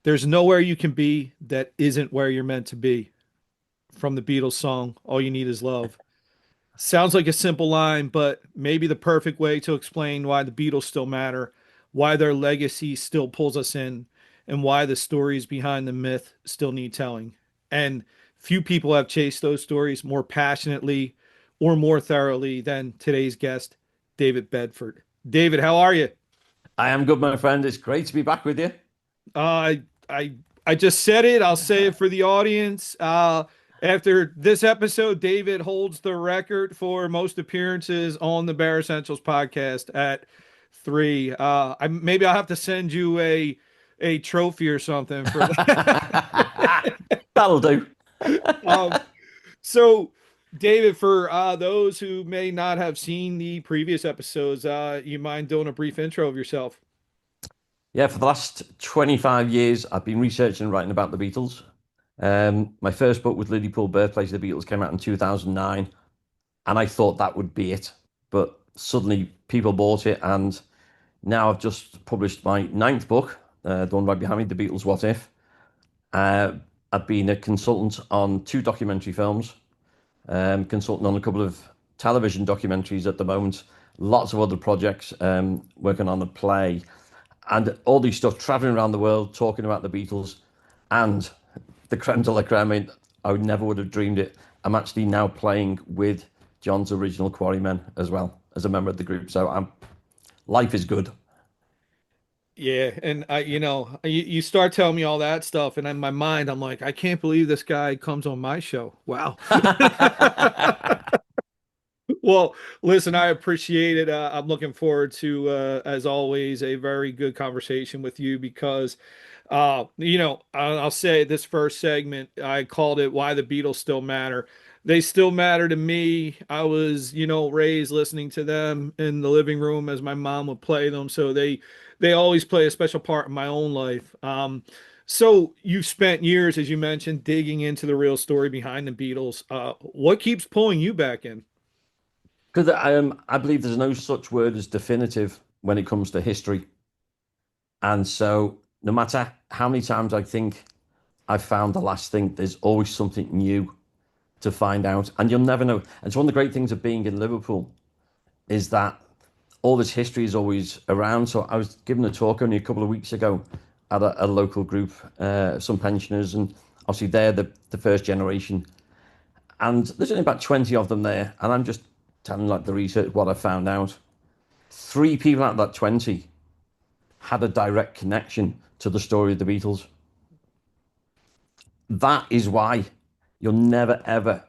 There's nowhere you can be that isn't where you're meant to be. From the Beatles song, All You Need Is Love. Sounds like a simple line, but maybe the perfect way to explain why the Beatles still matter, why their legacy still pulls us in, and why the stories behind the myth still need telling. And few people have chased those stories more passionately or more thoroughly than today's guest, David Bedford. David, how are you? I am good, my friend. It's great to be back with you. I just said it. I'll say it for the audience. After this episode, David holds the record for most appearances on the Bear Essentials podcast at three. Maybe I'll have to send you a trophy or something for that. That'll do. um, so, David, for those who may not have seen the previous episodes, you mind doing a brief intro of yourself? Yeah, for the last 25 years, I've been researching and writing about the Beatles. My first book with Liverpool, Birthplace of the Beatles, came out in 2009, and I thought that would be it. But suddenly people bought it, and now I've just published my ninth book, the one right behind me, The Beatles What If. Uh, I've been a consultant on two documentary films, consulting on a couple of television documentaries at the moment, lots of other projects, working on a play, and all these stuff, traveling around the world, talking about the Beatles, and the creme de la creme. I mean, I never would have dreamed it. I'm actually now playing with John's original Quarrymen as well as a member of the group. So life is good. Yeah, and you start telling me all that stuff, and in my mind, I'm like, I can't believe this guy comes on my show. Wow. Well, listen, I appreciate it. I'm looking forward to, as always, a very good conversation with you because, I'll say this first segment, I called it Why the Beatles Still Matter. They still matter to me. I was, raised listening to them in the living room as my mom would play them. So they always play a special part in my own life. So you've spent years, as you mentioned, digging into the real story behind the Beatles. What keeps pulling you back in? Because I believe there's no such word as definitive when it comes to history. And so no matter how many times I think I've found the last thing, there's always something new to find out. And you'll never know. And it's one of the great things of being in Liverpool is that all this history is always around. So I was giving a talk only a couple of weeks ago at a local group, some pensioners, and obviously they're the first generation. And there's only about 20 of them there. And I'm just telling like the research, what I found out. Three people out of that 20 had a direct connection to the story of the Beatles. That is why you'll never, ever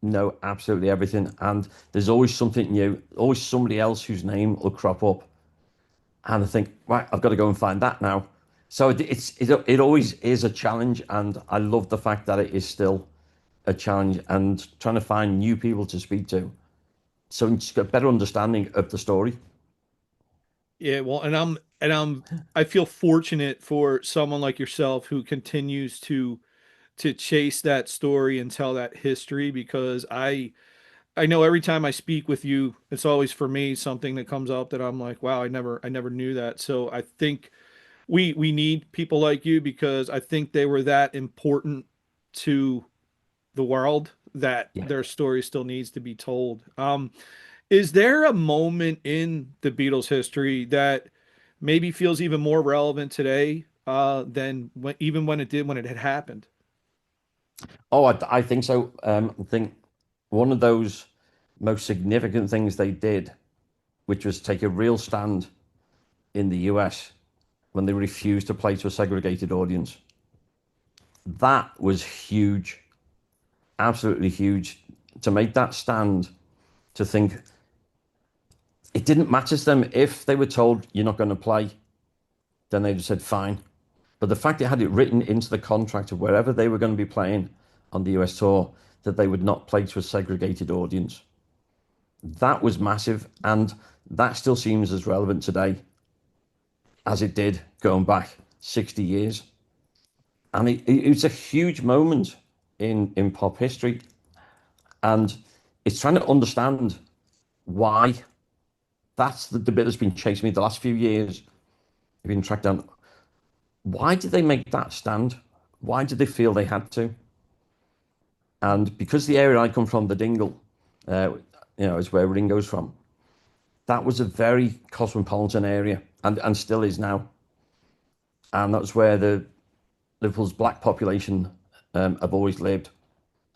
know absolutely everything. And there's always something new, always somebody else whose name will crop up. And I think, right, I've got to go and find that now. So it always is a challenge. And I love the fact that it is still a challenge and trying to find new people to speak to. So it's got a better understanding of the story. Yeah, well, I feel fortunate for someone like yourself who continues to chase that story and tell that history because I know every time I speak with you, it's always for me something that comes up that I'm like, wow, I never knew that. So I think we need people like you because I think they were that important to the world that Yeah. their story still needs to be told. Is there a moment in the Beatles' history that maybe feels even more relevant today than even when it did when it had happened? Oh, I think so. I think one of those most significant things they did, which was take a real stand in the US when they refused to play to a segregated audience. That was huge, absolutely huge. To make that stand, to think it didn't matter to them if they were told you're not going to play, then they just said fine. But the fact they had it written into the contract of wherever they were going to be playing on the US tour that they would not play to a segregated audience, that was massive. And that still seems as relevant today as it did going back 60 years. And it's a huge moment in pop history. And it's trying to understand why that's the bit that's been chasing me the last few years. I've been tracked down. Why did they make that stand? Why did they feel they had to? And because the area I come from, the Dingle, uh, is where Ringo's from. That was a very cosmopolitan area, and still is now. And that's where the Liverpool's black population have always lived.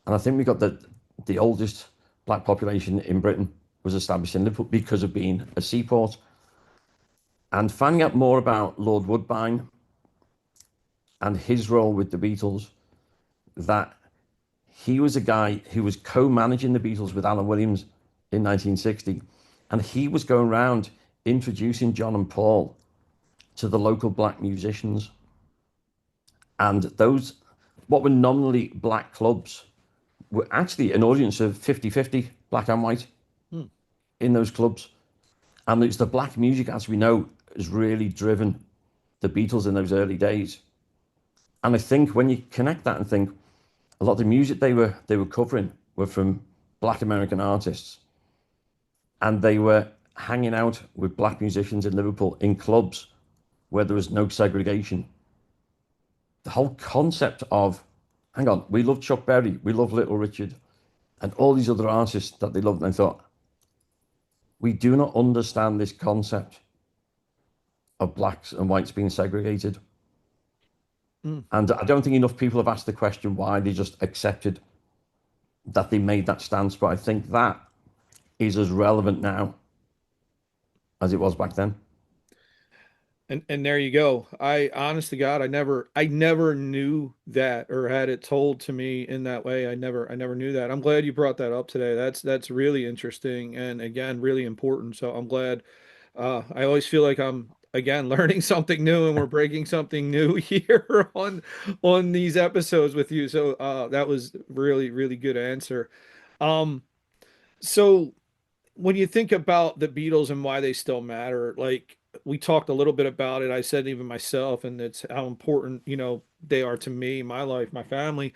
And I think we got the oldest black population in Britain was established in Liverpool because of being a seaport. And finding out more about Lord Woodbine and his role with the Beatles, that he was a guy who was co-managing the Beatles with Alan Williams in 1960, and he was going around introducing John and Paul to the local black musicians. And those, what were nominally black clubs, were actually an audience of 50-50, black and white, Hmm. in those clubs. And it's the black music, as we know, has really driven the Beatles in those early days. And I think when you connect that and think a lot of the music they were covering were from black American artists, and they were hanging out with black musicians in Liverpool in clubs where there was no segregation. The whole concept of, hang on, we love Chuck Berry, we love Little Richard, and all these other artists that they loved, and I thought, we do not understand this concept of blacks and whites being segregated. Hmm. And I don't think enough people have asked the question why. They just accepted that they made that stance. But I think that is as relevant now as it was back then. And there you go. I honest to God, I never knew that or had it told to me in that way. I never knew that. I'm glad you brought that up today. That's really interesting and again really important. So I'm glad. I always feel like I'm again learning something new and we're breaking something new here on these episodes with you. So that was really good answer. Um, so when you think about the Beatles and why they still matter, like we talked a little bit about it, I said even myself, and it's how important, they are to me, my life, my family.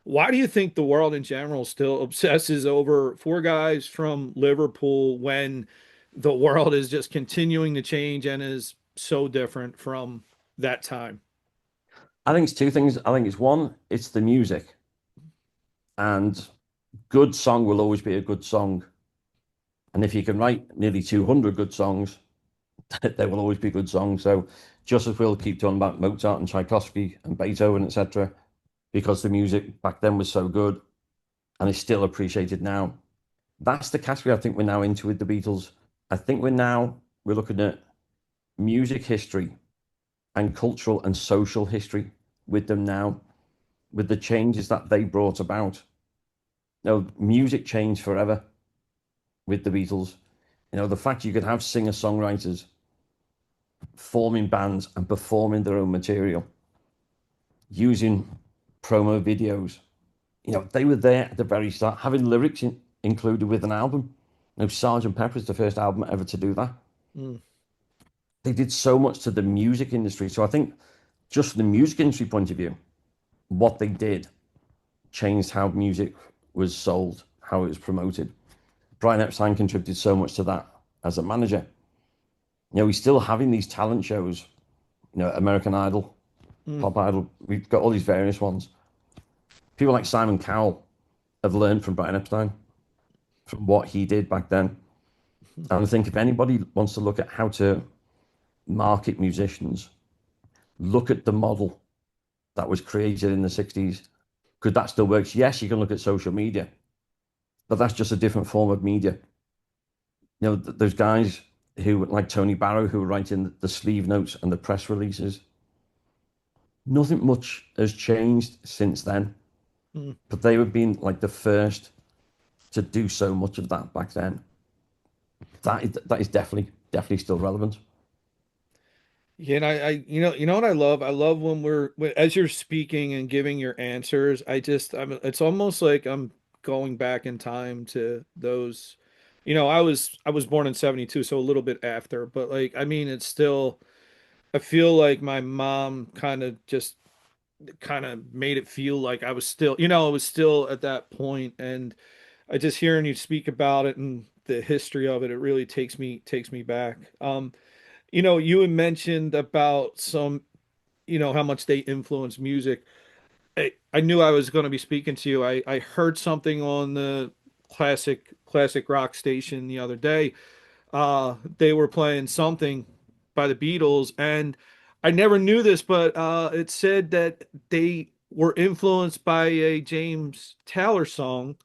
Why do you think the world in general still obsesses over four guys from Liverpool when the world is just continuing to change and is so different from that time? I think it's two things. I think it's one, it's the music, and good song will always be a good song. And if you can write nearly 200 good songs, there will always be good songs. So just as we'll keep talking about Mozart and Tchaikovsky and Beethoven, etc., because the music back then was so good and is still appreciated now. That's the category I think we're now into with the Beatles. I think we're looking at music history and cultural and social history with them now, with the changes that they brought about. Music changed forever with the Beatles. The fact you could have singer-songwriters forming bands and performing their own material, using promo videos. They were there at the very start, having lyrics included with an album. Sergeant Pepper's the first album ever to do that. Mm. They did so much to the music industry. So I think just from the music industry point of view, what they did changed how music was sold, how it was promoted. Brian Epstein contributed so much to that as a manager. He's still having these talent shows, American Idol, Mm. Pop Idol. We've got all these various ones. People like Simon Cowell have learned from Brian Epstein, from what he did back then. And I think if anybody wants to look at how to market musicians, look at the model that was created in the 60s, because that still works. Yes, you can look at social media, but that's just a different form of media. Those guys who, like Tony Barrow, who were writing the sleeve notes and the press releases, nothing much has changed since then, Mm. but they were being like the first to do so much of that back then. That is definitely still relevant. Yeah, and you know what I love? I love as you're speaking and giving your answers, it's almost like I'm going back in time to those, I was born in 72, so a little bit after, but like, I mean, it's still, I feel like my mom kind of made it feel like I was still at that point, and I just hearing you speak about it and the history of it, it really takes me back. You had mentioned about some how much they influence music. I knew I was going to be speaking to you. I heard something on the classic rock station the other day. They were playing something by the Beatles, and I never knew this, but it said that they were influenced by a James Taylor song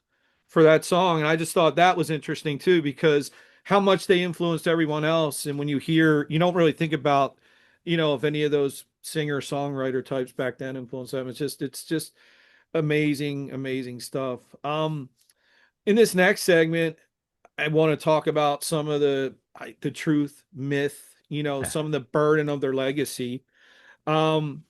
for that song, and I just thought that was interesting too, because how much they influenced everyone else. And when you hear, you don't really think about, if any of those singer songwriter types back then influenced them. It's just amazing, amazing stuff. In this next segment, I want to talk about some of the truth myth, some of the burden of their legacy. Um,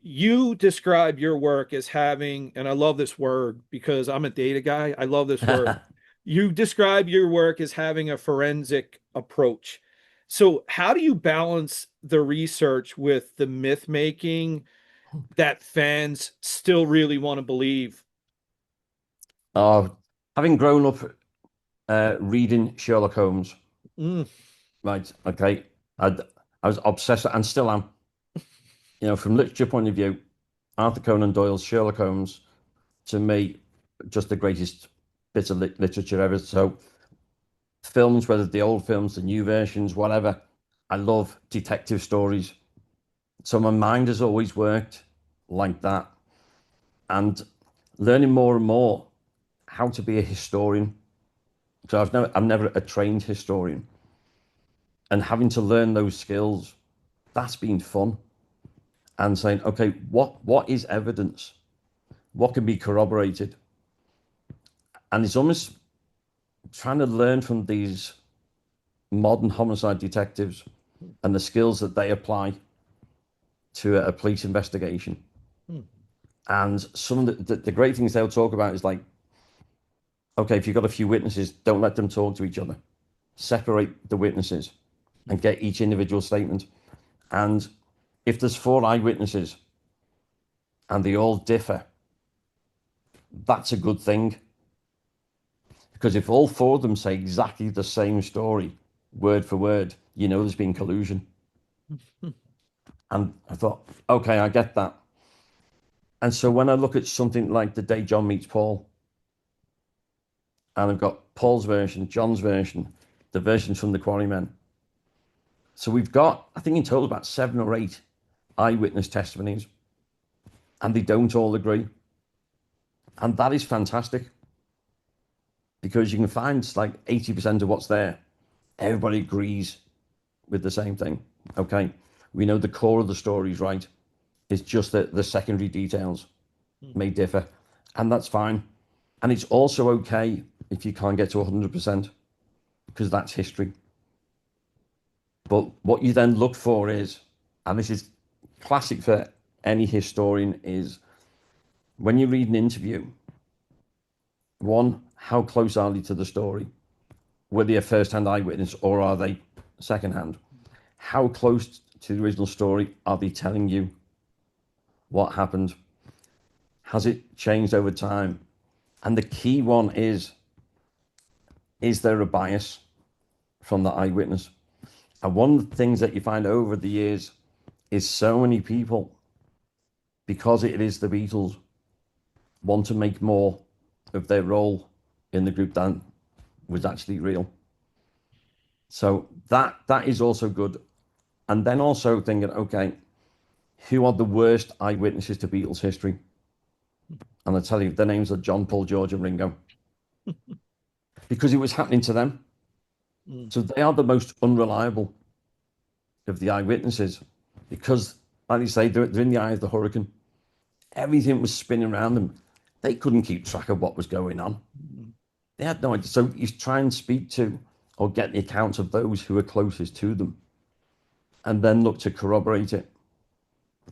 you describe your work as having, and I love this word because I'm a data guy. I love this word. You describe your work as having a forensic approach. So, how do you balance the research with the myth making that fans still really want to believe? uh, Having grown up reading Sherlock Holmes, Mm, right? Okay, I, I was obsessed and still am. From literature point of view, Arthur Conan Doyle's Sherlock Holmes, to me, just the greatest bit of literature ever. So films, whether the old films, the new versions, whatever, I love detective stories. So my mind has always worked like that, and learning more and more how to be a historian. So I'm never a trained historian, and having to learn those skills, that's been fun. And saying, okay, what is evidence? What can be corroborated? And it's almost trying to learn from these modern homicide detectives and the skills that they apply to a police investigation. mm, And some of the great things they'll talk about is like, okay, if you've got a few witnesses, don't let them talk to each other. Separate the witnesses and get each individual statement. And if there's four eyewitnesses and they all differ, that's a good thing. Because if all four of them say exactly the same story, word for word, there's been collusion. mm, And I thought, okay, I get that. And so when I look at something like The Day John Meets Paul, and I've got Paul's version, John's version, the versions from the Quarrymen. So we've got, I think in total, about 7 or 8 eyewitness testimonies, and they don't all agree. And that is fantastic because you can find like 80% of what's there. Everybody agrees with the same thing. Okay. We know the core of the story is right. It's just that the secondary details mm. may differ, and that's fine. And it's also okay if you can't get to 100% because that's history. But what you then look for is, and this is classic for any historian, is when you read an interview, one, how close are they to the story? Were they a first-hand eyewitness or are they second-hand? How close to the original story are they telling you what happened? Has it changed over time? And the key one is there a bias from the eyewitness? And one of the things that you find over the years is so many people, because it is the Beatles, want to make more of their role in the group than was actually real. So that is also good. And then also thinking, okay, who are the worst eyewitnesses to Beatles history? And I tell you, the names are John, Paul, George, and Ringo, because it was happening to them. Mm. So they are the most unreliable of the eyewitnesses because, like you say, they're in the eye of the hurricane. Everything was spinning around them. They couldn't keep track of what was going on. Mm. They had no idea. So you try and speak to or get the accounts of those who are closest to them and then look to corroborate it.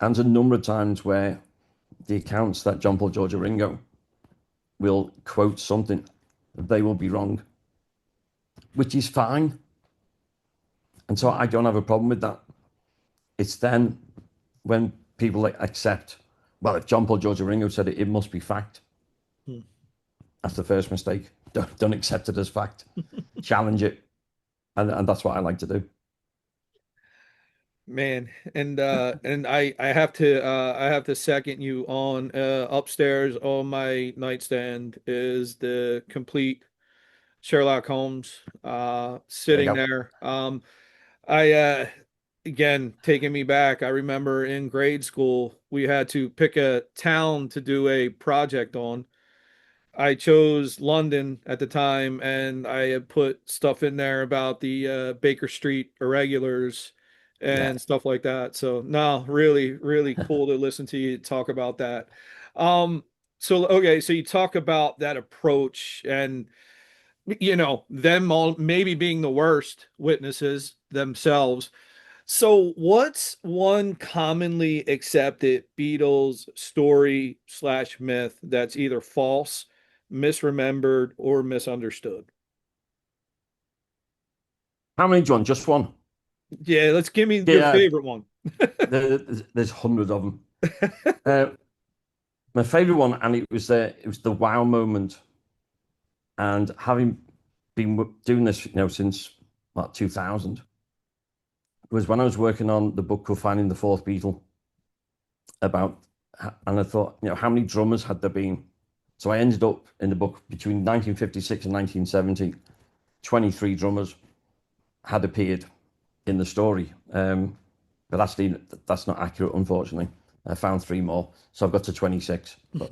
And there's a number of times where the accounts that John Paul George and Ringo will quote something, they will be wrong, which is fine. And so I don't have a problem with that. It's then when people accept, well, if John Paul George and Ringo said it, it must be fact. Mm. That's the first mistake. Don't accept it as fact. Challenge it. And that's what I like to do. Man, and I have to second you on upstairs on my nightstand is the complete Sherlock Holmes There you sitting go. there. I again taking me back. I remember in grade school we had to pick a town to do a project on. I chose London at the time, and I had put stuff in there about the Baker Street irregulars Yeah. and stuff like that. So, no, really, really cool to listen to you talk about that. Um, so okay, so you talk about that approach, and them all maybe being the worst witnesses themselves. So, what's one commonly accepted Beatles story slash myth that's either false, misremembered, or misunderstood? How many, John? Just one? Yeah, let's give me your Yeah, favorite one. there's hundreds of them. Uh, my favorite one, and it was the wow moment. And having been doing this, since like 2000, was when I was working on the book called Finding the Fourth Beatle about, and I thought, how many drummers had there been? So I ended up in the book between 1956 and 1970, 23 drummers had appeared in the story. But that's not accurate, unfortunately. I found three more, so I've got to 26. But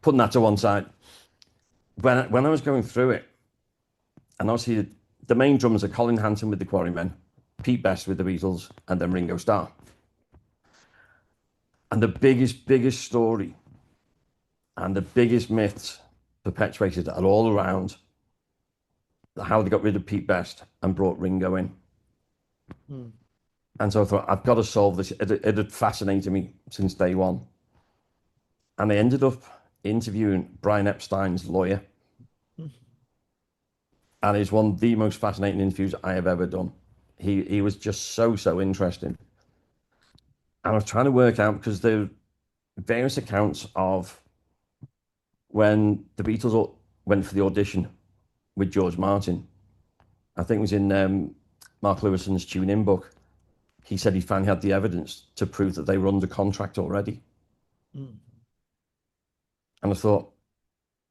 putting that to one side, when I was going through it, and obviously the main drummers are Colin Hanson with the Quarrymen, Pete Best with the Beatles, and then Ringo Starr. And the biggest story and the biggest myths perpetuated are all around how they got rid of Pete Best and brought Ringo in. Hmm. And so I thought, I've got to solve this. It had fascinated me since day one. And I ended up interviewing Brian Epstein's lawyer. And it's one of the most fascinating interviews I have ever done. He was just so interesting. And I was trying to work out because there are various accounts of when the Beatles went for the audition with George Martin. I think it was in Mark Lewison's Tune In book. He said he finally had the evidence to prove that they were under contract already. Hmm. And I thought,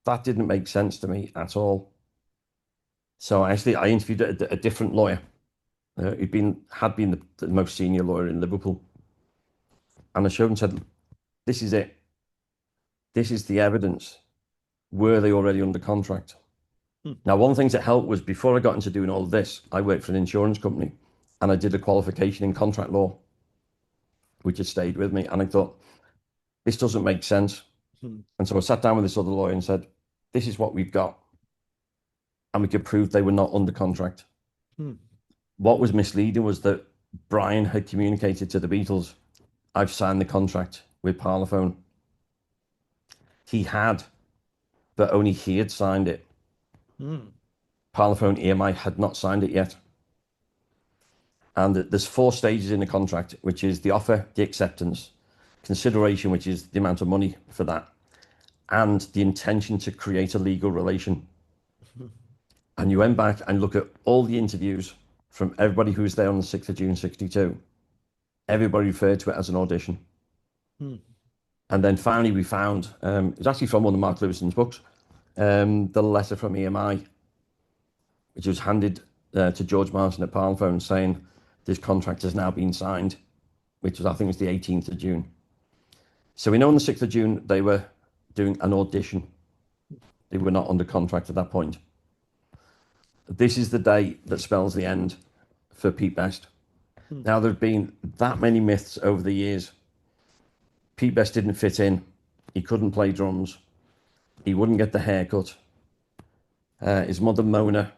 that didn't make sense to me at all. So I interviewed a different lawyer who'd had been the most senior lawyer in Liverpool. And I showed him and said, this is it. This is the evidence. Were they already under contract? Hmm. Now, one of the things that helped was before I got into doing all of this, I worked for an insurance company and I did a qualification in contract law, which has stayed with me. And I thought, this doesn't make sense. Hmm. And so I sat down with this other lawyer and said, this is what we've got. And we could prove they were not under contract. Hmm. What was misleading was that Brian had communicated to the Beatles, I've signed the contract with Parlophone. He had, but only he had signed it. Hmm. Parlophone EMI had not signed it yet. And there's four stages in the contract, which is the offer, the acceptance, consideration, which is the amount of money for that, and the intention to create a legal relation. And you went back and look at all the interviews from everybody who was there on the 6th of June 62. Everybody referred to it as an audition. Hmm. And then finally we found, it was actually from one of Mark Lewison's books, the letter from EMI, which was handed to George Martin at Parlophone saying, this contract has now been signed, which was, I think, was the 18th of June. So we know on the 6th of June, they were doing an audition. They were not under contract at that point. This is the day that spells the end for Pete Best. Hmm. Now, there have been that many myths over the years. Pete Best didn't fit in. He couldn't play drums. He wouldn't get the haircut. His mother, Mona,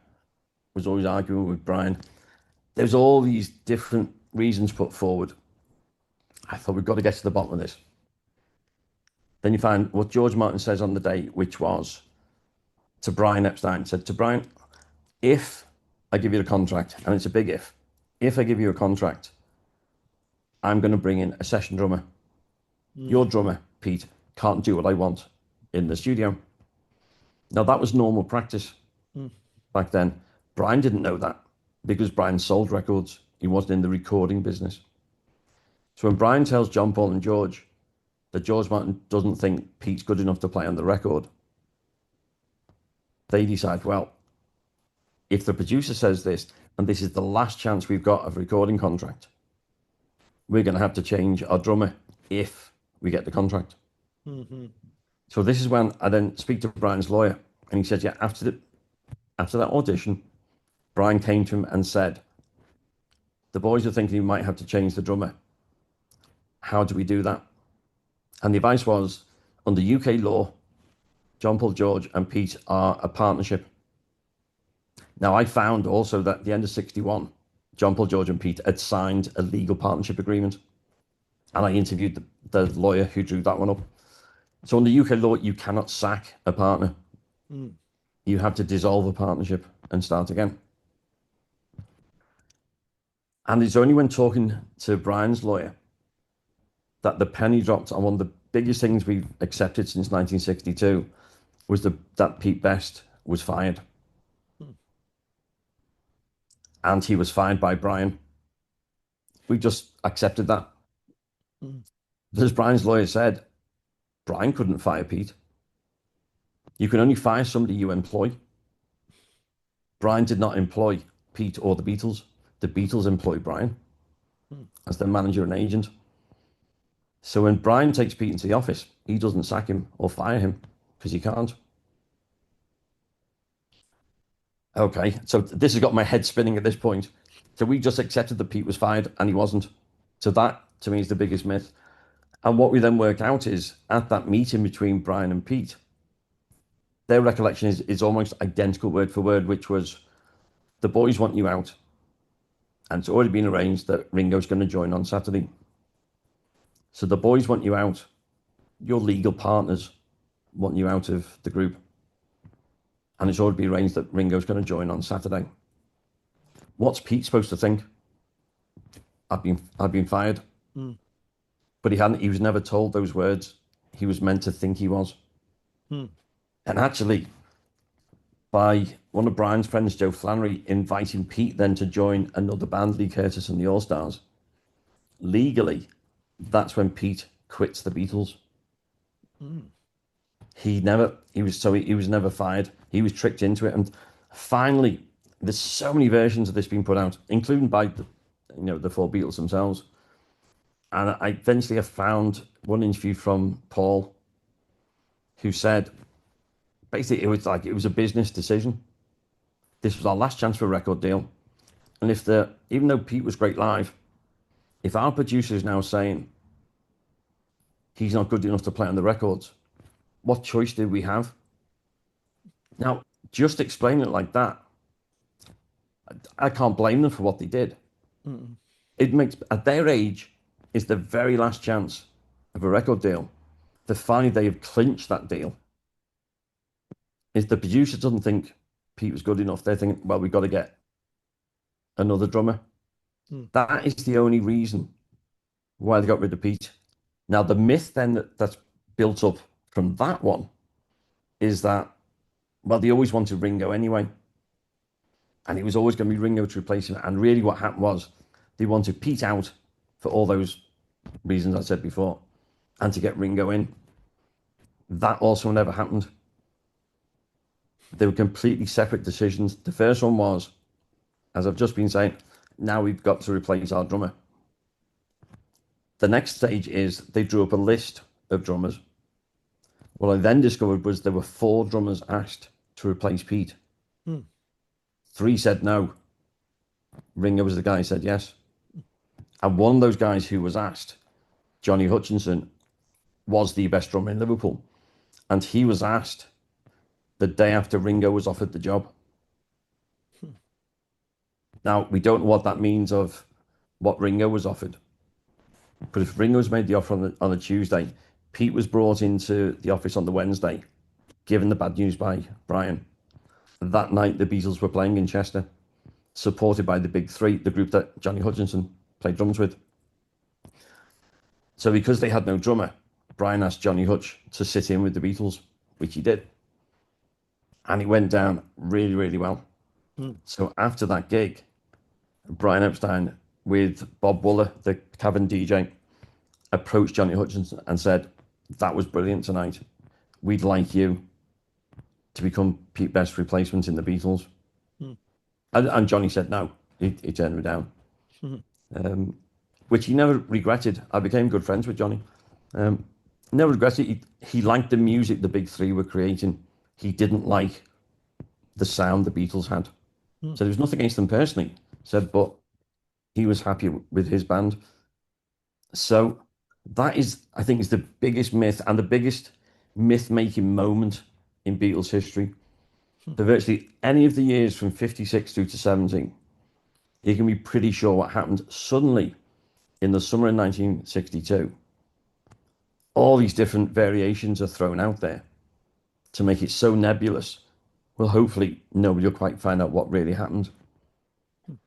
was always arguing with Brian. There's all these different reasons put forward. I thought we've got to get to the bottom of this. Then you find what George Martin says on the day, which was to Brian Epstein, said to Brian, if I give you the contract, and it's a big if I give you a contract, I'm going to bring in a session drummer. Hmm. Your drummer, Pete, can't do what I want in the studio. Now, that was normal practice Hmm. back then. Brian didn't know that because Brian sold records. He wasn't in the recording business. So when Brian tells John, Paul, and George that George Martin doesn't think Pete's good enough to play on the record, they decide, well, if the producer says this, and this is the last chance we've got of a recording contract, we're going to have to change our drummer if we get the contract. Mm-hmm. So this is when I then speak to Brian's lawyer, and he said, yeah, after that audition, Brian came to him and said, the boys are thinking we might have to change the drummer. How do we do that? And the advice was, under UK law, John, Paul, George, and Pete are a partnership. Now, I found also that at the end of 61, John, Paul, George, and Pete had signed a legal partnership agreement. And I interviewed the lawyer who drew that one up. So under UK law, you cannot sack a partner. Mm. You have to dissolve a partnership and start again. And it's only when talking to Brian's lawyer that the penny dropped on one of the biggest things we've accepted since 1962 was that Pete Best was fired. And he was fired by Brian. We just accepted that. Mm. As Brian's lawyer said, Brian couldn't fire Pete. You can only fire somebody you employ. Brian did not employ Pete or the Beatles. The Beatles employed Brian as their manager and agent. So when Brian takes Pete into the office, he doesn't sack him or fire him because he can't. Okay, so this has got my head spinning at this point. So we just accepted that Pete was fired and he wasn't. So that, to me, is the biggest myth. And what we then work out is, at that meeting between Brian and Pete, their recollection is almost identical word for word, which was, the boys want you out. And it's already been arranged that Ringo's going to join on Saturday. So the boys want you out. Your legal partners want you out of the group. And it's already been arranged that Ringo's going to join on Saturday. What's Pete supposed to think? I've been fired. Mm. But he was never told those words. He was meant to think he was. Mm. And actually, by one of Brian's friends, Joe Flannery, inviting Pete then to join another band, Lee Curtis and the All-Stars, legally, that's when Pete quits the Beatles. Mm. He was never fired. He was tricked into it. And finally, there's so many versions of this being put out, including by the four Beatles themselves. And I eventually have found one interview from Paul, who said, basically, it was a business decision. This was our last chance for a record deal. And even though Pete was great live, if our producer is now saying he's not good enough to play on the records, what choice did we have? Now, just explain it like that, I can't blame them for what they did. Mm. It makes, at their age, is the very last chance of a record deal. The finally they have clinched that deal. If the producer doesn't think Pete was good enough, they're thinking, well, we've got to get another drummer. Mm. That is the only reason why they got rid of Pete. Now, the myth then that's built up from that one is that, well, they always wanted Ringo anyway. And it was always going to be Ringo to replace him. And really what happened was they wanted Pete out for all those reasons I said before, and to get Ringo in. That also never happened. They were completely separate decisions. The first one was, as I've just been saying, now we've got to replace our drummer. The next stage is they drew up a list of drummers. What I then discovered was there were 4 drummers asked to replace Pete. 3 said no. Ringo was the guy who said yes. And one of those guys who was asked, Johnny Hutchinson, was the best drummer in Liverpool. And he was asked the day after Ringo was offered the job. Now, we don't know what that means of what Ringo was offered. But if Ringo was made the offer on a Tuesday, Pete was brought into the office on the Wednesday, given the bad news by Brian. That night, the Beatles were playing in Chester, supported by the Big Three, the group that Johnny Hutchinson played drums with. So because they had no drummer, Brian asked Johnny Hutch to sit in with the Beatles, which he did. And it went down really, really well. So after that gig, Brian Epstein with Bob Wooler, the cabin DJ, approached Johnny Hutchinson and said, "That was brilliant tonight. We'd like you to become Pete Best's replacement in the Beatles." Hmm. And Johnny said no. He turned me down, Hmm. which he never regretted. I became good friends with Johnny. Um, Never regretted it. He liked the music the big three were creating. He didn't like the sound the Beatles had. Hmm. So there was nothing against them personally, said, but he was happy with his band. So that is, I think, is the biggest myth and the biggest myth-making moment in Beatles history. Hmm. For virtually any of the years from 56 through to 70, you can be pretty sure what happened. Suddenly, in the summer of 1962, all these different variations are thrown out there to make it so nebulous. Well, hopefully nobody will quite find out what really happened.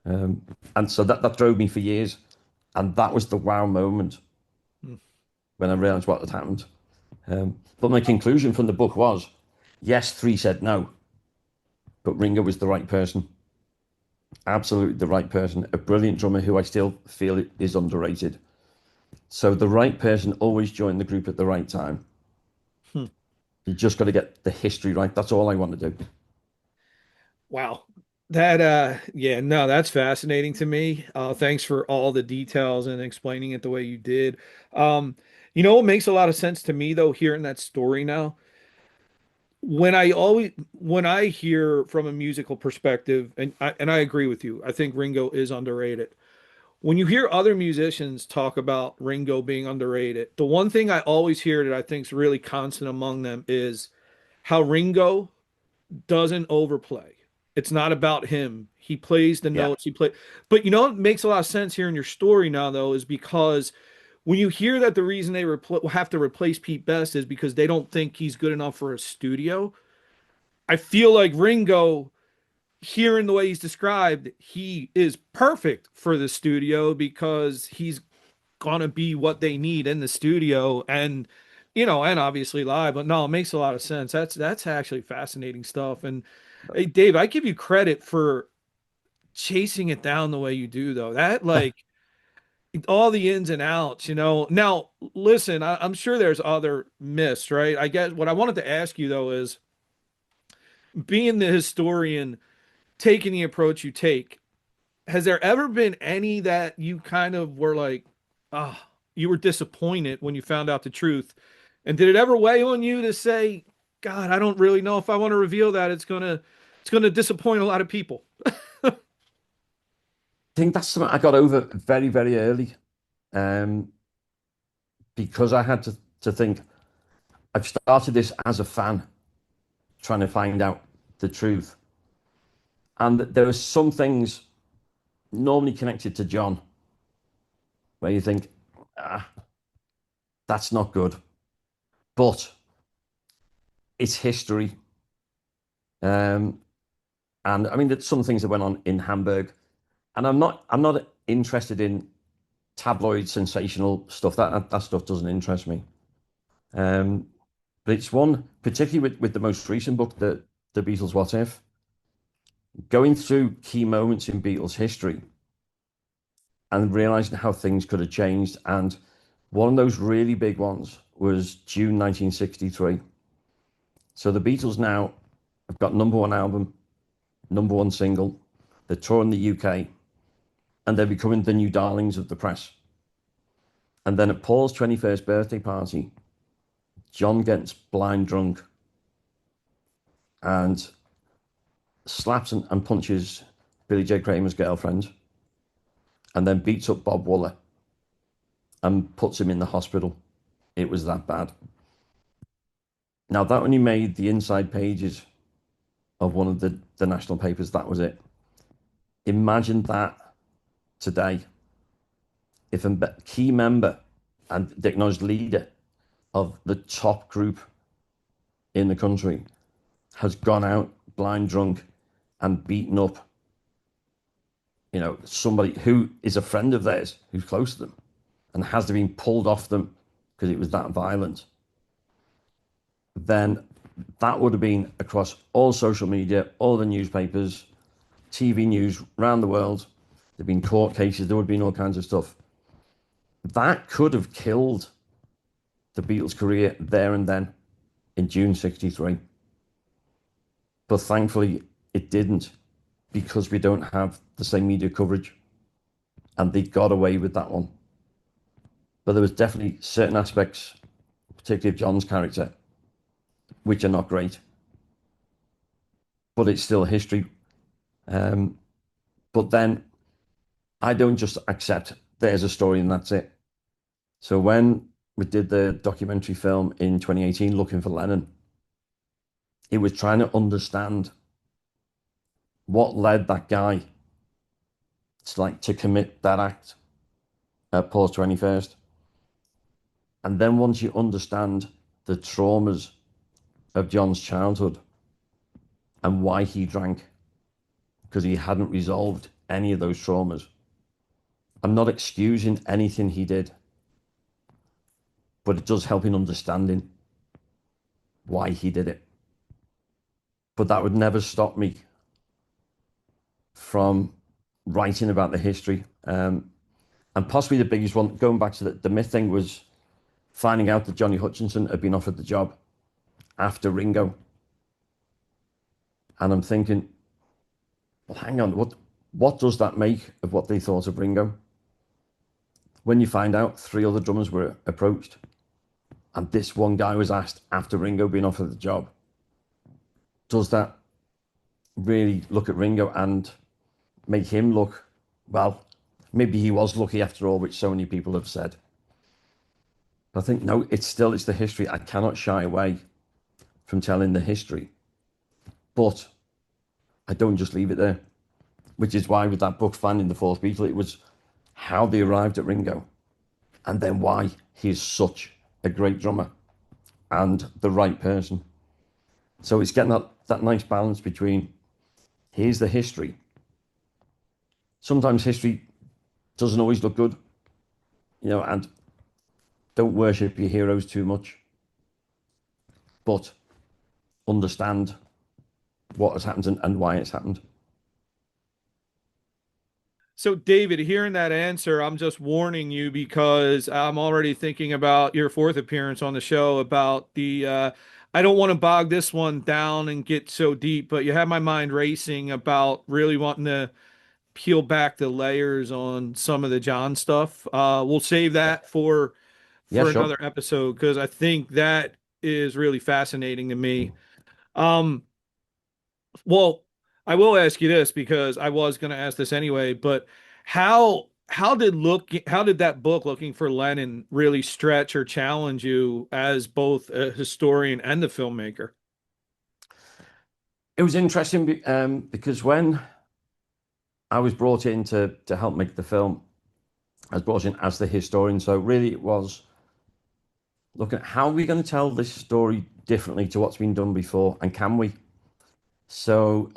And so that drove me for years. And that was the wow moment Hmm. when I realized what had happened. But my conclusion from the book was, yes, three said no, but Ringo was the right person. Absolutely the right person. A brilliant drummer who I still feel is underrated. So the right person always joined the group at the right time. Hmm. You just got to get the history right. That's all I want to do. Wow. That yeah, no, that's fascinating to me. Thanks for all the details and explaining it the way you did. Um, what makes a lot of sense to me though, hearing that story now, when I hear from a musical perspective, and I agree with you, I think Ringo is underrated. When you hear other musicians talk about Ringo being underrated, the one thing I always hear that I think is really constant among them is how Ringo doesn't overplay. It's not about him. He plays the Yeah. notes. But what makes a lot of sense here in your story now, though, is because when you hear that the reason they have to replace Pete Best is because they don't think he's good enough for a studio. I feel like Ringo, hearing the way he's described, he is perfect for the studio because he's gonna be what they need in the studio and and obviously live. But no, it makes a lot of sense. That's actually fascinating stuff. And hey, Dave, I give you credit for chasing it down the way you do, though. That like all the ins and outs. Now, listen, I'm sure there's other myths, right? I guess what I wanted to ask you though is being the historian, taking the approach you take, has there ever been any that you kind of were like, ah, you were disappointed when you found out the truth? And did it ever weigh on you to say, God, I don't really know if I want to reveal that. It's gonna disappoint a lot of people. I think that's something I got over very, very early, um, because I had to think, I've started this as a fan, trying to find out the truth. And there are some things normally connected to John where you think, ah, that's not good. But it's history. Um, and I mean, there's some things that went on in Hamburg. And I'm not interested in tabloid sensational stuff. That stuff doesn't interest me. Um, but it's one, particularly with the most recent book, the Beatles What If, going through key moments in Beatles history and realizing how things could have changed. And one of those really big ones was June 1963. So the Beatles now have got number one album, number one single. They're touring the UK, and they're becoming the new darlings of the press. And then at Paul's 21st birthday party, John gets blind drunk and slaps and punches Billy J. Kramer's girlfriend, and then beats up Bob Wooler and puts him in the hospital. It was that bad. Now, that only made the inside pages of one of the national papers. That was it. Imagine that today. If a key member and the acknowledged leader of the top group in the country has gone out blind drunk and beaten up, somebody who is a friend of theirs, who's close to them, and has been pulled off them because it was that violent, then that would have been across all social media, all the newspapers, TV news around the world. There'd been court cases, there would have been all kinds of stuff. That could have killed the Beatles' career there and then in June 63. But thankfully, it didn't because we don't have the same media coverage. And they got away with that one. But there was definitely certain aspects, particularly of John's character, which are not great. But it's still history. Um, but then I don't just accept there's a story and that's it. So when we did the documentary film in 2018, Looking for Lennon, it was trying to understand what led that guy to commit that act at Paul's 21st. And then once you understand the traumas of John's childhood and why he drank, because he hadn't resolved any of those traumas. I'm not excusing anything he did, but it does help in understanding why he did it. But that would never stop me from writing about the history. And possibly the biggest one, going back to the myth thing, was finding out that Johnny Hutchinson had been offered the job after Ringo. And I'm thinking, well, hang on, what does that make of what they thought of Ringo? When you find out 3 other drummers were approached, and this one guy was asked after Ringo being offered the job, does that really look at Ringo and make him look, well, maybe he was lucky after all, which so many people have said. But I think, no, it's the history. I cannot shy away from telling the history. But I don't just leave it there, which is why with that book, Finding the Fourth Beatle, it was how they arrived at Ringo and then why he is such a great drummer and the right person. So it's getting that nice balance between here's the history. Sometimes history doesn't always look good, and don't worship your heroes too much, but understand what has happened and why it's happened. So, David, hearing that answer, I'm just warning you because I'm already thinking about your fourth appearance on the show about I don't want to bog this one down and get so deep, but you have my mind racing about really wanting to peel back the layers on some of the John stuff. We'll save that for Yeah, sure. another episode because I think that is really fascinating to me. Um, well, I will ask you this because I was going to ask this anyway, but how did that book Looking for Lennon really stretch or challenge you as both a historian and the filmmaker? It was interesting because when I was brought in to help make the film, I was brought in as the historian. So really it was looking at how are we going to tell this story differently to what's been done before, and can we? So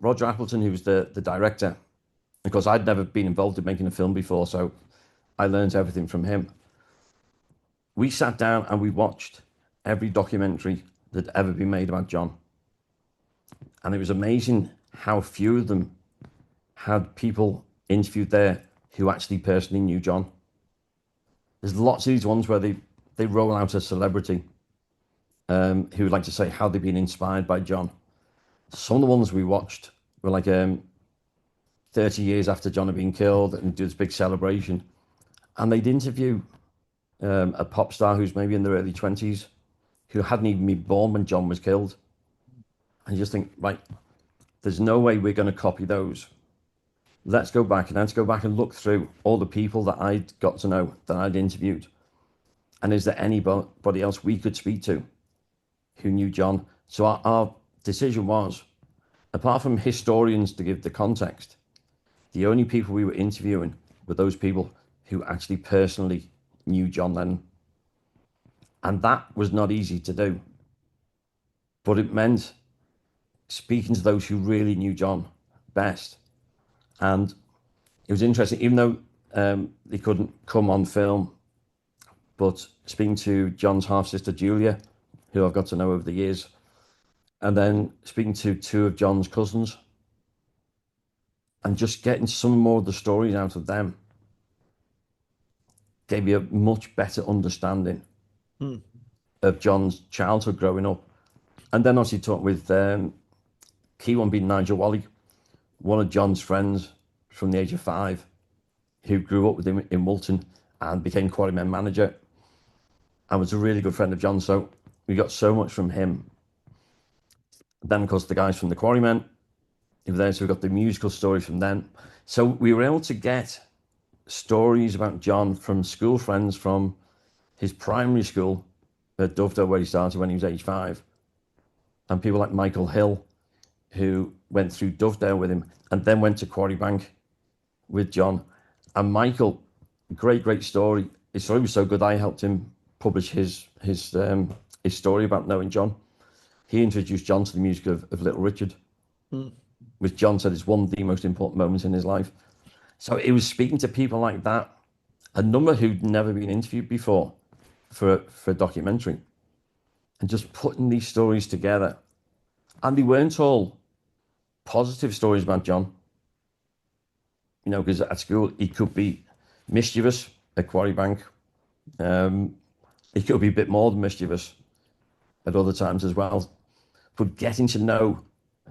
Roger Appleton, who was the director, because I'd never been involved in making a film before, so I learned everything from him. We sat down and we watched every documentary that had ever been made about John. And it was amazing how few of them had people interviewed there who actually personally knew John. There's lots of these ones where they roll out a celebrity who would like to say how they've been inspired by John. Some of the ones we watched were like 30 years after John had been killed and do this big celebration. And they'd interview a pop star who's maybe in their early 20s who hadn't even been born when John was killed. And you just think, right, there's no way we're going to copy those. Let's go back and look through all the people that I'd got to know, that I'd interviewed. And is there anybody else we could speak to who knew John? So our decision was, apart from historians to give the context, the only people we were interviewing were those people who actually personally knew John Lennon. And that was not easy to do. But it meant speaking to those who really knew John best. And it was interesting, even though they couldn't come on film, but speaking to John's half-sister, Julia, who I've got to know over the years, and then speaking to 2 of John's cousins, and just getting some more of the stories out of them gave you a much better understanding Hmm. of John's childhood growing up. And then obviously talked with key one being Nigel Wally, one of John's friends from the age of 5, who grew up with him in Woolton and became Quarrymen manager and was a really good friend of John. So we got so much from him. Then, of course, the guys from the Quarrymen who were there, so we got the musical story from them. So we were able to get stories about John from school friends from his primary school at Dovedale, where he started when he was age 5, and people like Michael Hill, who went through Dovedale with him and then went to Quarrybank with John. And Michael, great story. His story was so good, I helped him publish his story about knowing John. He introduced John to the music of Little Richard, Hmm. which John said is one of the most important moments in his life. So it was speaking to people like that, a number who'd never been interviewed before for a documentary, and just putting these stories together. And they weren't all positive stories about John, because at school he could be mischievous at Quarrybank. He could be a bit more than mischievous at other times as well. But getting to know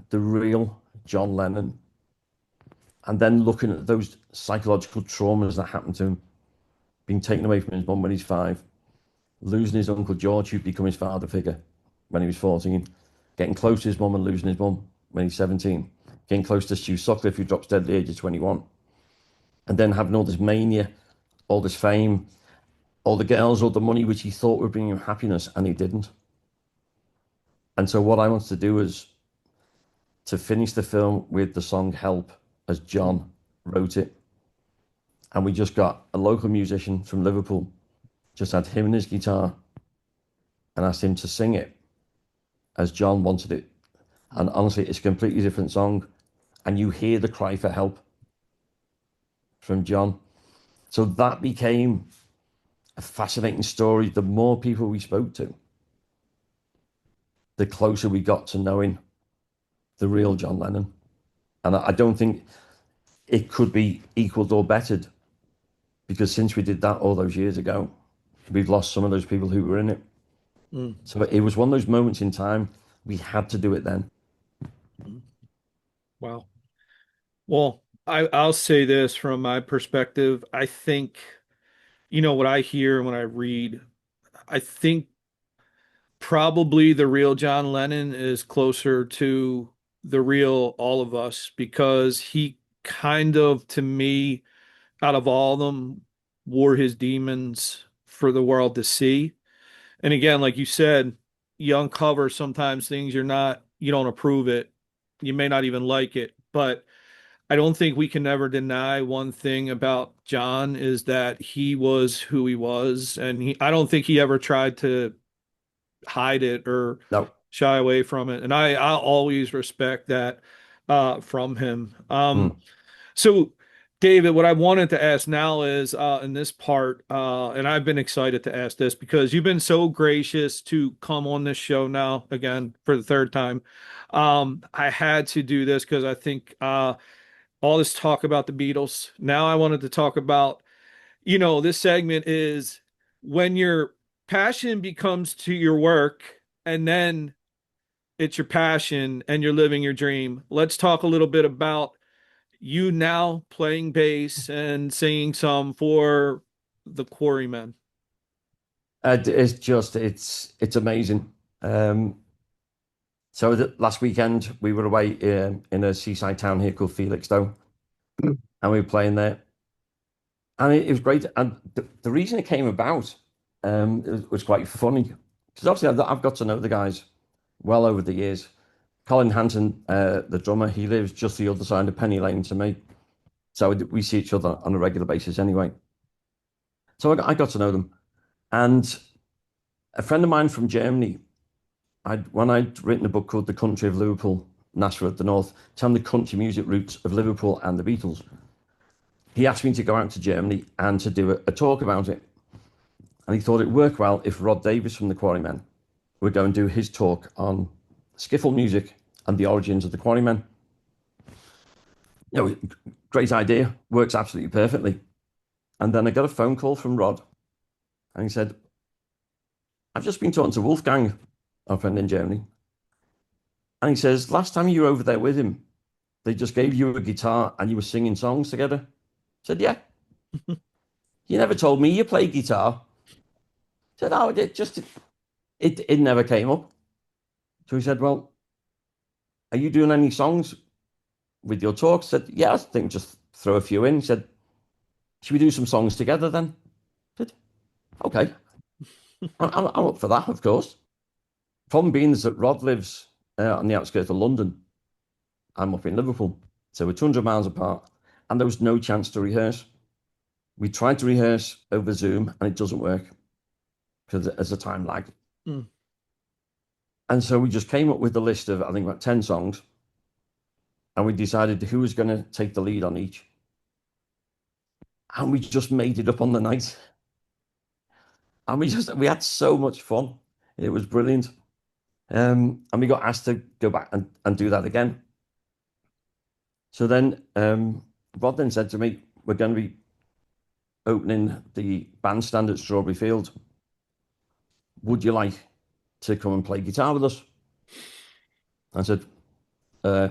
the real John Lennon and then looking at those psychological traumas that happened to him, being taken away from his mum when he's 5, losing his Uncle George, who'd become his father figure when he was 14, getting close to his mum and losing his mum when he's 17, getting close to Stu Sutcliffe, who drops dead at the age of 21, and then having all this mania, all this fame, all the girls, all the money, which he thought would bring him happiness, and he didn't. And so what I wanted to do was to finish the film with the song Help as John wrote it. And we just got a local musician from Liverpool, just had him and his guitar, and asked him to sing it as John wanted it. And honestly, it's a completely different song. And you hear the cry for help from John. So that became a fascinating story. The more people we spoke to, the closer we got to knowing the real John Lennon. And I don't think it could be equaled or bettered, because since we did that all those years ago, we've lost some of those people who were in it. Hmm. So it was one of those moments in time. We had to do it then. Hmm. Wow. Well, I'll say this from my perspective. I think, what I hear when I read, I think probably the real John Lennon is closer to the real all of us, because he kind of, to me, out of all of them, wore his demons for the world to see. And again, like you said, you uncover sometimes things you don't approve it. You may not even like it, but I don't think we can ever deny one thing about John is that he was who he was. And I don't think he ever tried to hide it or No. shy away from it. And I always respect that from him. Mm. So, David, what I wanted to ask now is in this part, and I've been excited to ask this because you've been so gracious to come on this show now again for the third time. I had to do this because I think all this talk about the Beatles. Now I wanted to talk about, this segment is when your passion becomes to your work and then it's your passion and you're living your dream. Let's talk a little bit about you now playing bass and singing some for the Quarrymen. It's amazing. So last weekend we were away in a seaside town here called Felixstowe, and we were playing there, and it was great. And the reason it came about was quite funny, because obviously I've got to know the guys well over the years. Colin Hanson, the drummer, he lives just the other side of Penny Lane to me, so we see each other on a regular basis anyway. So I got to know them, and a friend of mine from Germany, when I'd written a book called The Country of Liverpool, Nashville at the North, telling the country music roots of Liverpool and the Beatles, he asked me to go out to Germany and to do a talk about it. And he thought it worked well if Rod Davis from the Quarrymen would go and do his talk on skiffle music and the origins of the Quarrymen. You know, great idea, works absolutely perfectly. And then I got a phone call from Rod, and he said, I've just been talking to Wolfgang, our friend in Germany. And he says, last time you were over there with him, they just gave you a guitar and you were singing songs together. I said, yeah. You never told me you play guitar. I said, oh, it never came up. So he said, well, are you doing any songs with your talk? I said, yeah, I think just throw a few in. He said, should we do some songs together then? I said, okay, I'm up for that, of course. Problem being is that Rod lives on the outskirts of London. I'm up in Liverpool. So we're 200 miles apart, and there was no chance to rehearse. We tried to rehearse over Zoom, and it doesn't work because there's a time lag. Mm. And so we just came up with a list of, I think, about 10 songs, and we decided who was going to take the lead on each. And we just made it up on the night. And we had so much fun. It was brilliant. And we got asked to go back and do that again. So then Rod then said to me, we're going to be opening the bandstand at Strawberry Field. Would you like to come and play guitar with us? I said, uh,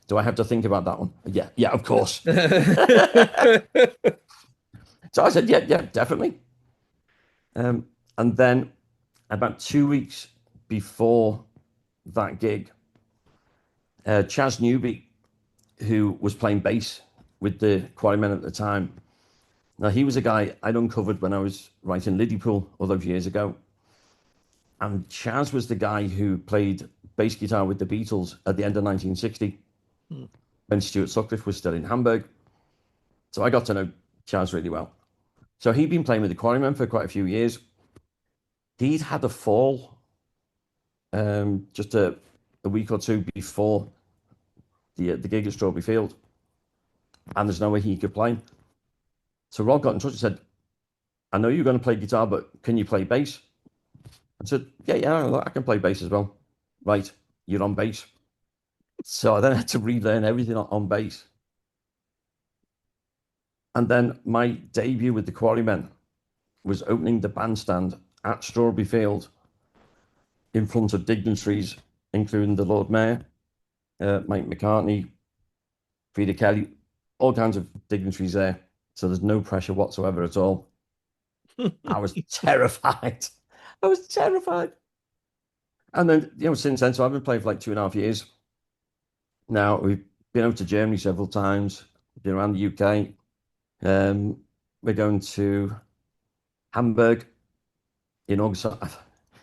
do I have to think about that one? Yeah, yeah, of course. So I said, yeah, yeah, definitely. And then about 2 weeks before that gig, Chas Newby, who was playing bass with the Quarrymen at the time. Now, he was a guy I'd uncovered when I was writing Liverpool all those years ago. And Chas was the guy who played bass guitar with the Beatles at the end of 1960 when Stuart Sutcliffe was still in Hamburg. So I got to know Chas really well. So he'd been playing with the Quarrymen for quite a few years. He'd had a fall just a week or two before the gig at Strawberry Field, and there's no way he could play. So Rod got in touch and said, I know you're going to play guitar, but can you play bass? I said, yeah, yeah, I can play bass as well. Right, you're on bass. So I then had to relearn everything on bass. And then my debut with the Quarrymen was opening the bandstand at Strawberry Field in front of dignitaries, including the Lord Mayor, Mike McCartney, Frida Kelly, all kinds of dignitaries there. So there's no pressure whatsoever at all. I was terrified. I was terrified. And then, since then, so I've been playing for like 2.5 years. Now we've been out to Germany several times, been around the UK. We're going to Hamburg in August.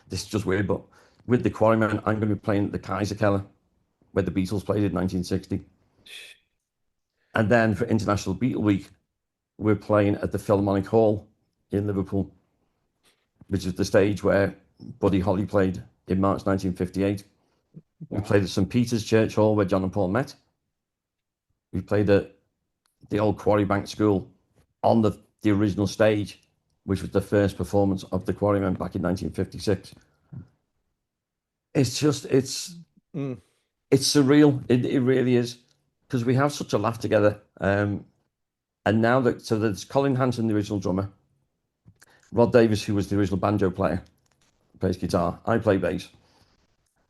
This is just weird, but with the Quarrymen, I'm going to be playing at the Kaiserkeller, where the Beatles played in 1960. And then for International Beatle Week, we're playing at the Philharmonic Hall in Liverpool, which is the stage where Buddy Holly played in March 1958. We played at St. Peter's Church Hall, where John and Paul met. We played at the old Quarry Bank School on the original stage, which was the first performance of the Quarrymen back in 1956. It's just, Mm. it's surreal. It really is, because we have such a laugh together. And now so there's Colin Hanson, the original drummer, Rod Davis, who was the original banjo player, plays guitar. I play bass.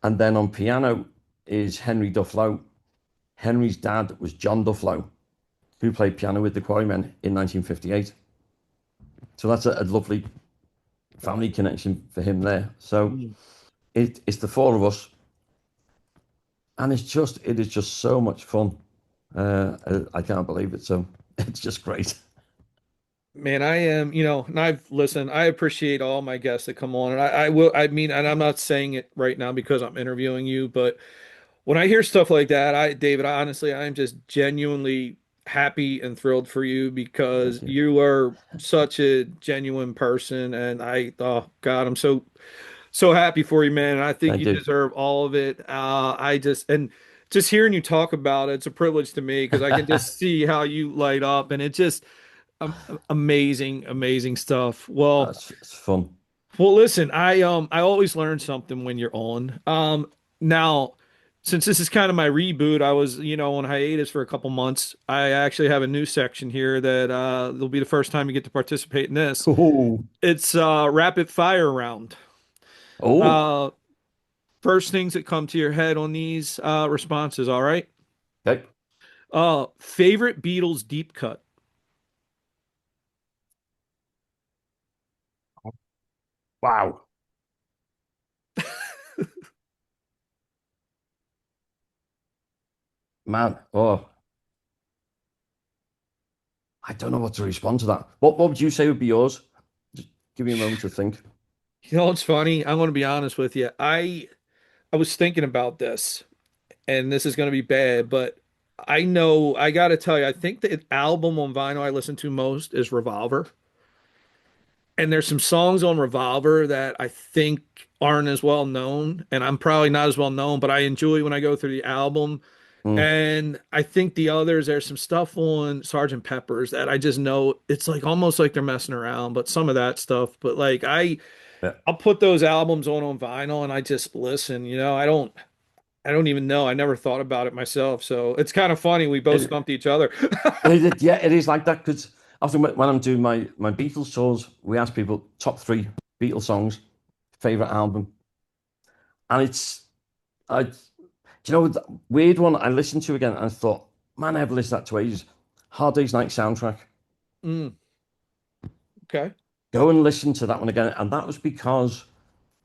And then on piano is Henry Dufflow. Henry's dad was John Dufflow, who played piano with the Quarrymen in 1958. So that's a lovely family connection for him there. So Mm. it's the four of us, and it is just so much fun. I can't believe it. So it's just great. Man, I am, and I've listened, I appreciate all my guests that come on. And I will, I mean, and I'm not saying it right now because I'm interviewing you, but when I hear stuff like that, David, honestly, I'm just genuinely happy and thrilled for you because Thank you. you are such a genuine person. And oh God, I'm so happy for you, man. And I think Thank you you. deserve all of it. And just hearing you talk about it, it's a privilege to me because I can just see how you light up and it just, amazing, amazing stuff. It's fun. Well, listen, I always learn something when you're on. Now since this is kind of my reboot, I was, on hiatus for a couple months. I actually have a new section here that will be the first time you get to participate in this. Oh, It's rapid fire round. oh, Uh, First things that come to your head on these responses, all right? okay. Favorite Beatles deep cut. Wow, man. Oh, I don't know what to respond to that. What would you say would be yours? Just give me a moment to think. It's funny. I'm going to be honest with you. I was thinking about this, and this is going to be bad, but I know I got to tell you, I think the album on vinyl I listen to most is Revolver. And there's some songs on Revolver that I think aren't as well known, and I'm probably not as well known, but I enjoy when I go through the album. Mm, And I think the others, there's some stuff on Sergeant Pepper's that I just know it's like almost like they're messing around, but some of that stuff. But like yeah. I'll put those albums on vinyl and I just listen. I don't even know. I never thought about it myself. So it's kind of funny. We both It, stumped each other. yeah, it is like that because often when I'm doing my Beatles tours, we ask people top three Beatles songs, favorite album, and do you know the weird one I listened to again and I thought, man, I haven't listened to that to ages. Hard Day's Night soundtrack. Mm, okay. Go and listen to that one again, and that was because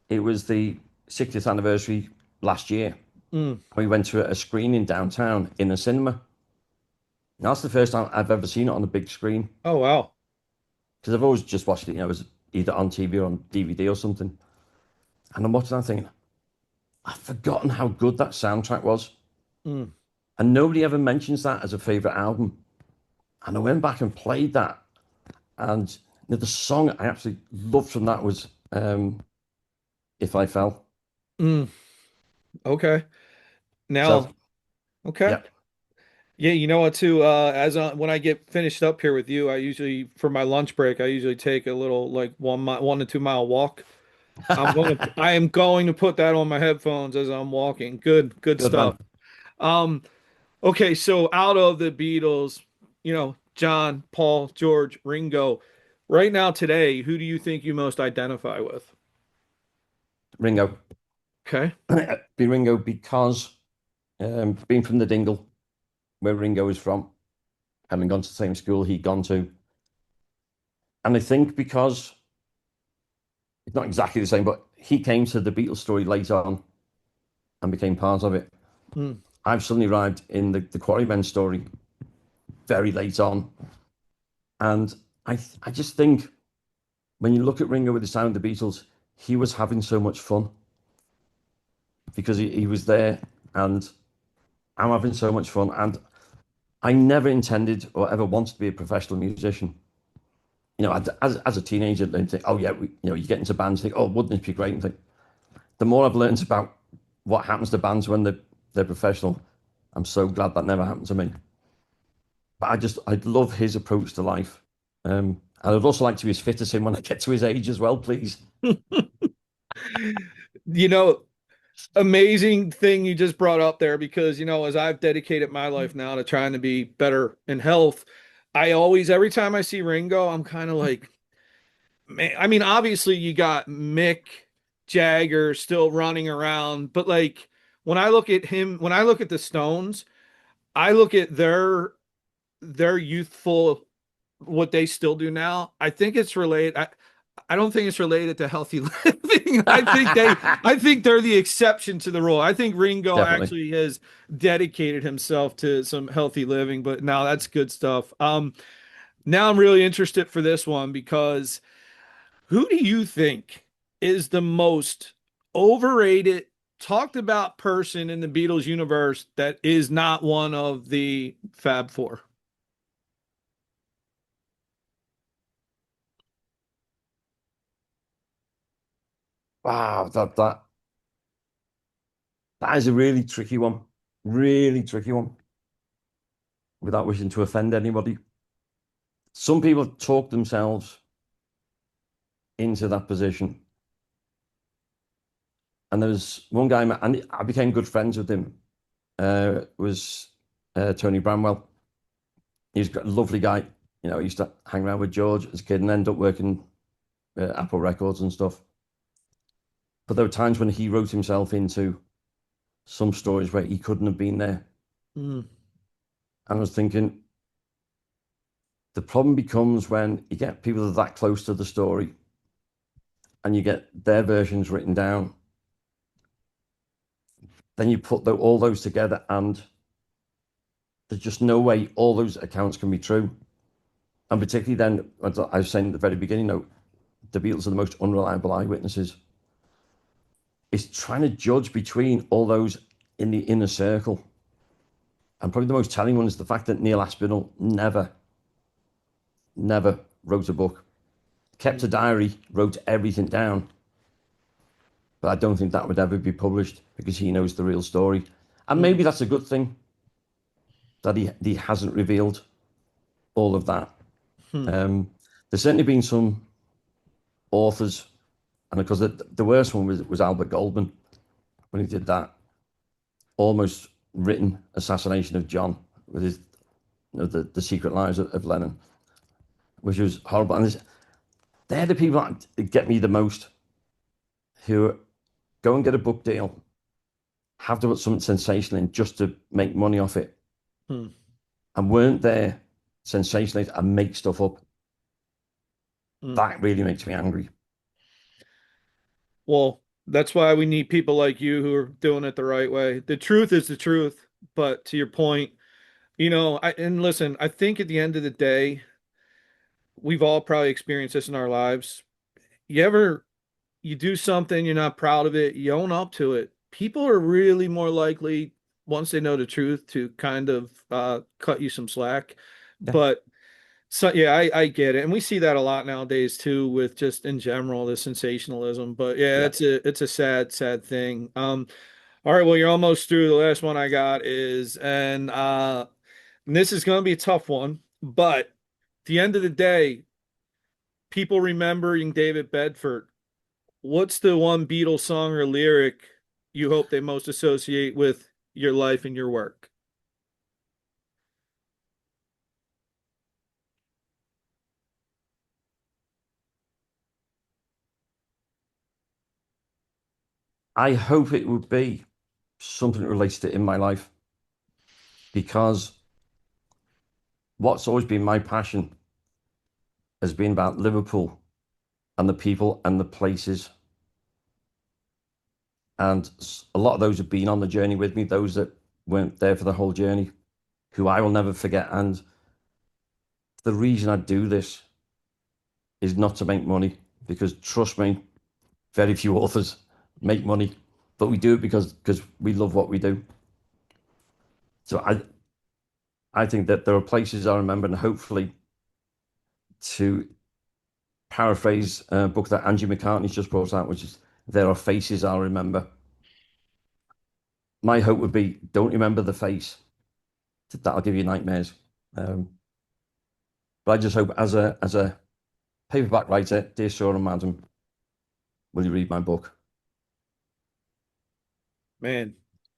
it was the 60th anniversary last year. Mm. We went to a screening downtown in a cinema. And that's the first time I've ever seen it on a big screen Oh wow. because I've always just watched it, it was either on TV or on DVD or something. And I'm watching that thinking, I've forgotten how good that soundtrack was. Mm, And nobody ever mentions that as a favorite album. And I went back and played that. And the song I absolutely loved from that was If I Fell. mm. Okay. So, Now, okay. yeah. Yeah, you know what too, when I get finished up here with you, I usually for my lunch break, I usually take a little like 1 to 2 mile walk. I am going to put that on my headphones as I'm walking. Good Good stuff. man. Um, okay, so out of the Beatles, John, Paul, George, Ringo, right now today, who do you think you most identify with? Ringo. Okay. Be Ringo because being from the Dingle, where Ringo is from, having gone to the same school he'd gone to. And I think because it's not exactly the same, but he came to the Beatles story later on and became part of it. Hmm. I've suddenly arrived in the Quarrymen story very late on. And I just think when you look at Ringo with the sound of the Beatles, he was having so much fun because he was there and I'm having so much fun. And I never intended or ever wanted to be a professional musician. As a teenager, I think, oh yeah, you get into bands, think, oh, wouldn't it be great? And think, the more I've learned about what happens to bands when they're professional, I'm so glad that never happened to me. But I'd love his approach to life. And I'd also like to be as fit as him when I get to his age as well, please. You know, Amazing thing you just brought up there because, as I've dedicated my life now to trying to be better in health, every time I see Ringo, I'm kind of like, man, I mean, obviously you got Mick Jagger still running around, but like when I look at him, when I look at the Stones, I look at their youthful what they still do now. I think it's related. I don't think it's related to healthy living. I think they're the exception to the rule. I think Ringo Definitely. actually has dedicated himself to some healthy living, but now that's good stuff. Now I'm really interested for this one because who do you think is the most overrated, talked about person in the Beatles universe that is not one of the Fab Four? Wow, that is a really tricky one. Really tricky one. Without wishing to offend anybody. Some people talk themselves into that position. And there was one guy, and I became good friends with him. was Tony Bramwell. He's a lovely guy. You know, he used to hang around with George as a kid and end up working Apple Records and stuff. But there were times when he wrote himself into some stories where he couldn't have been there. Mm, And I was thinking, the problem becomes when you get people that close to the story and you get their versions written down, then you put all those together and there's just no way all those accounts can be true. And particularly then, as I was saying at the very beginning, the Beatles are the most unreliable eyewitnesses. It's trying to judge between all those in the inner circle. And probably the most telling one is the fact that Neil Aspinall never wrote a book, kept a mm, diary, wrote everything down. But I don't think that would ever be published because he knows the real story. And mm, maybe that's a good thing that he hasn't revealed all of that. mm, There's certainly been some authors, and because the worst one was Albert Goldman when he did that almost written assassination of John with his, the secret lives of Lennon, which was horrible. And they're the people that get me the most, who go and get a book deal, have to put something sensational in just to make money off it, mm, and weren't there sensationalist and make stuff up. mm. That really makes me angry. Well, that's why we need people like you who are doing it the right way. The truth is the truth, but to your point, and listen, I think at the end of the day, we've all probably experienced this in our lives. You do something, you're not proud of it, you own up to it. People are really more likely, once they know the truth, to kind of cut you some slack. Yeah, But so yeah, I get it. And we see that a lot nowadays too, with just in general the sensationalism. But yeah, yeah. it's a sad, sad thing. All right, well, you're almost through. The last one I got is, and this is gonna be a tough one, but at the end of the day, people remembering David Bedford. What's the one Beatles song or lyric you hope they most associate with your life and your work? I hope it would be something that relates to in my life, because what's always been my passion has been about Liverpool and the people and the places. And a lot of those have been on the journey with me, those that weren't there for the whole journey, who I will never forget. And the reason I do this is not to make money, because trust me, very few authors make money, but we do it because we love what we do. So I think that there are places I remember, and hopefully, to paraphrase a book that Angie McCartney's just brought out, which is There Are Faces I'll Remember. My hope would be, don't remember the face. That'll give you nightmares. Um, but I just hope, as a paperback writer, dear sir and madam, will you read my book? Man,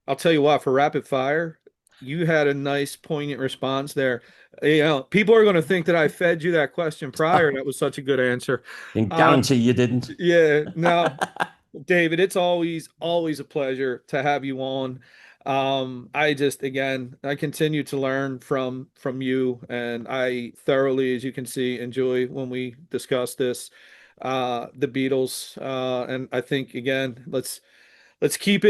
I'll tell you what, for rapid fire, you had a nice poignant response there. People are going to think that I fed you that question prior. That was such a good answer. Can Um, guarantee you didn't. yeah, no, David, it's always a pleasure to have you on. I just again, I continue to learn from you, and I thoroughly, as you can see, enjoy when we discuss this, the Beatles. And I think again, let's keep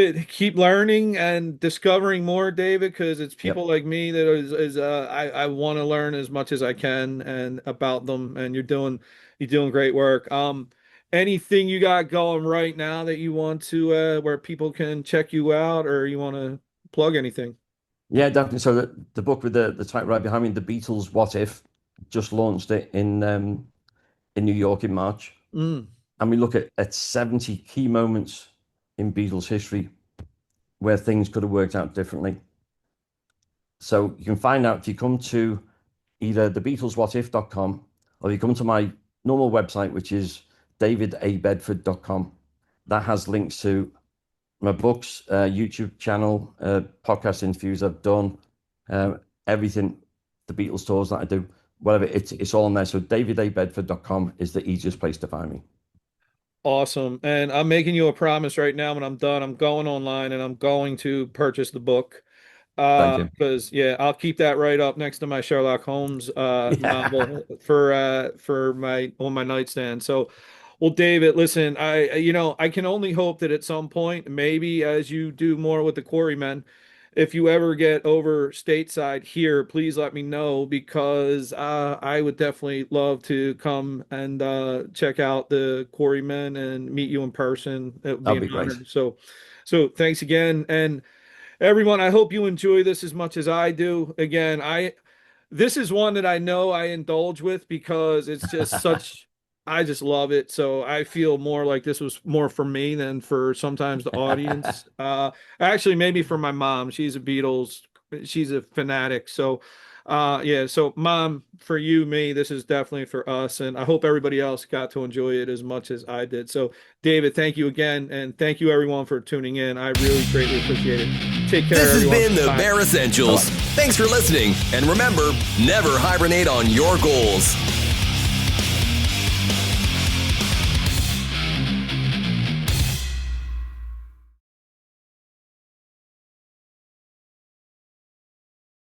learning and discovering more, David, because it's Yep. people like me that is I want to learn as much as I can and about them, and you're doing great work. Anything you got going right now that you want to where people can check you out, or you want to plug anything? Yeah, definitely. So the book with the title right behind me, The Beatles What If, just launched it in New York in March. Mm, And we look at 70 key moments in Beatles history where things could have worked out differently. So you can find out if you come to either thebeatleswhatif.com, or you come to my normal website, which is davidabedford.com. That has links to my books, YouTube channel, podcast interviews I've done, everything, the Beatles tours that I do, whatever, it's all on there. So davidabedford.com is the easiest place to find me. Awesome. And I'm making you a promise right now when I'm done. I'm going online and I'm going to purchase the book. Thank you. Because yeah, I'll keep that right up next to my Sherlock Holmes Yeah, novel for my on my nightstand. So, well, David, listen, I can only hope that at some point, maybe as you do more with the Quarrymen, if you ever get over stateside here, please let me know because I would definitely love to come and check out the Quarrymen and meet you in person. It would be that'll an be great. honor. So thanks again. And everyone, I hope you enjoy this as much as I do. Again, this is one that I know I indulge with because it's just such I just love it. So I feel more like this was more for me than for sometimes the audience. Actually maybe for my mom. She's a fanatic. So yeah, so mom, for you, me, this is definitely for us. And I hope everybody else got to enjoy it as much as I did. So David, thank you again, and thank you everyone for tuning in. I really greatly appreciate it. Take care, This has everyone. been the Bye. Bare Essentials. Thanks for listening. And remember, never hibernate on your goals.